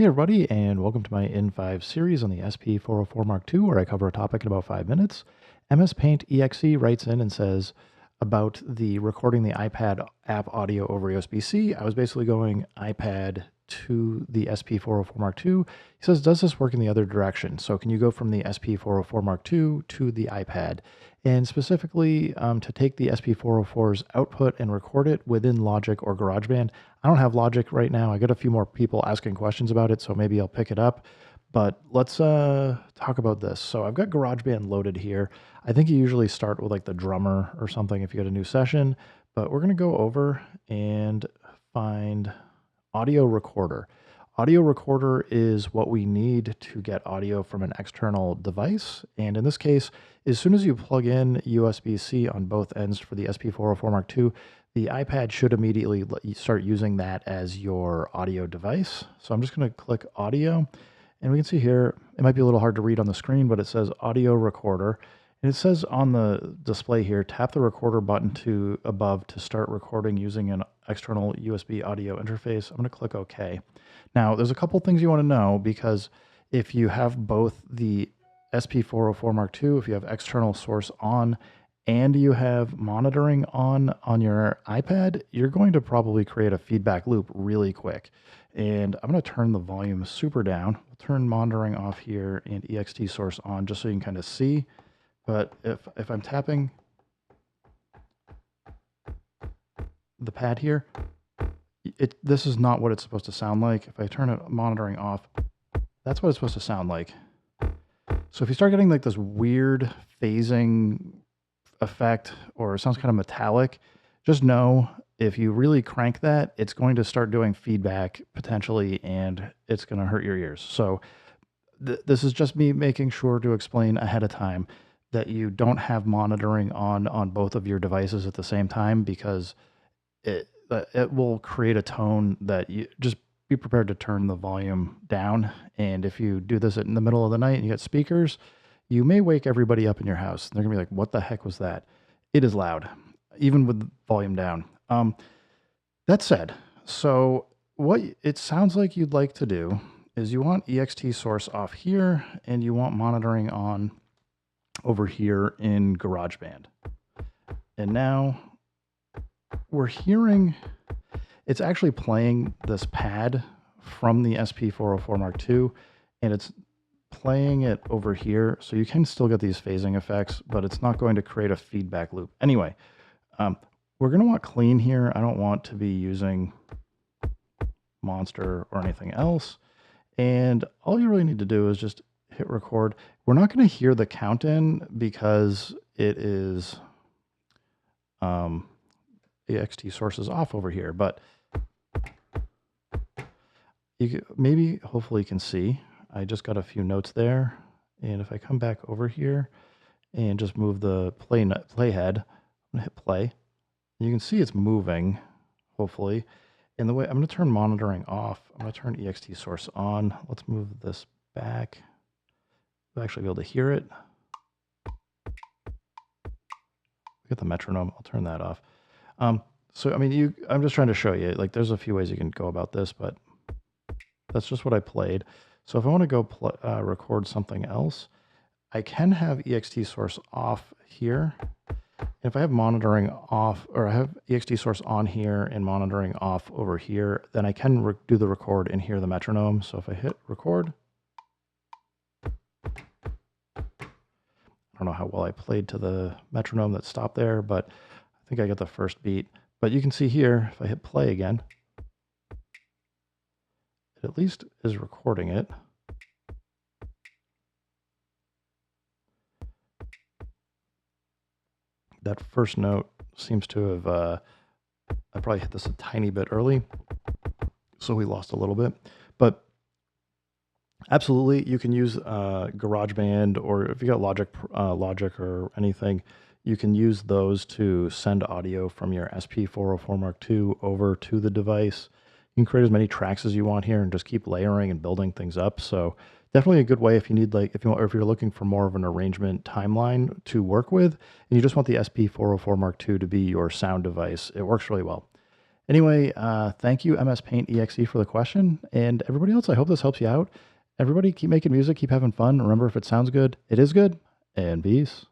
Hey everybody, and welcome to my N5 series on the SP404 Mark II, where I cover a topic in about 5 minutes. MS Paint EXE writes in and says about the recording the iPad app audio over USB-C. I was basically going iPad to the SP404 Mark II. He says, does this work in the other direction? So can you go from the SP404 Mark II to the iPad? And specifically, to take the SP404's output and record it within Logic or GarageBand. I don't have Logic right now. I got a few more people asking questions about it, so maybe I'll pick it up. But let's talk about this. So I've got GarageBand loaded here. I think you usually start with like the drummer or something if you get a new session. But we're going to go over and find audio recorder. Audio recorder is what we need to get audio from an external device. And in this case, as soon as you plug in USB-C on both ends for the SP404 Mark II, the iPad should immediately let you start using that as your audio device. So I'm just going to click audio, and we can see here, it might be a little hard to read on the screen, but it says audio recorder. And it says on the display here, tap the recorder button to above to start recording using an external USB audio interface. I'm going to click OK. Now, there's a couple things you want to know, because if you have both the SP404 Mark II, if you have external source on and you have monitoring on your iPad, you're going to probably create a feedback loop really quick. And I'm going to turn the volume super down. We'll turn monitoring off here and ext source on just so you can kind of see. But if I'm tapping the pad here, this is not what it's supposed to sound like. If I turn it monitoring off, that's what it's supposed to sound like. So if you start getting like this weird phasing effect, or it sounds kind of metallic, just know if you really crank that, it's going to start doing feedback potentially, and it's going to hurt your ears. So this is just me making sure to explain ahead of time that you don't have monitoring on both of your devices at the same time, because it will create a tone that you just be prepared to turn the volume down. And if you do this in the middle of the night and you got speakers, you may wake everybody up in your house. They're gonna be like, what the heck was that? It is loud, even with the volume down. That said, so what it sounds like you'd like to do is you want ext source off here and you want monitoring on over here in GarageBand. And now we're hearing, it's actually playing this pad from the SP404 Mark II, and it's playing it over here. So you can still get these phasing effects, but it's not going to create a feedback loop. Anyway, we're going to want clean here. I don't want to be using Monster or anything else. And all you really need to do is just hit record. We're not going to hear the count in because it is ext sources off over here, but maybe hopefully you can see I just got a few notes there. And if I come back over here and just move the play head, I'm gonna hit play. You can see it's moving, hopefully. And the way I'm gonna turn monitoring off, I'm gonna turn ext source on. Let's move this back. We'll actually be able to hear it. Get the metronome, I'll turn that off. So, I mean, I'm just trying to show you, like, there's a few ways you can go about this, but that's just what I played. So if I want to go record something else, I can have ext source off here. If I have monitoring off, or I have ext source on here and monitoring off over here, then I can do the record and hear the metronome. So if I hit record, I don't know how well I played to the metronome that stopped there, but I think I got the first beat. But you can see here, if I hit play again, it at least is recording it. That first note seems to have, I probably hit this a tiny bit early, so we lost a little bit. But absolutely, you can use GarageBand, or if you got Logic or anything, you can use those to send audio from your SP404 Mark II over to the device. You can create as many tracks as you want here and just keep layering and building things up. So definitely a good way if you need, like, if you're looking for more of an arrangement timeline to work with, and you just want the SP404 Mark II to be your sound device. It works really well. Anyway, thank you, MS Paint EXE, for the question. And everybody else, I hope this helps you out. Everybody, keep making music, keep having fun. Remember, if it sounds good, it is good. And peace.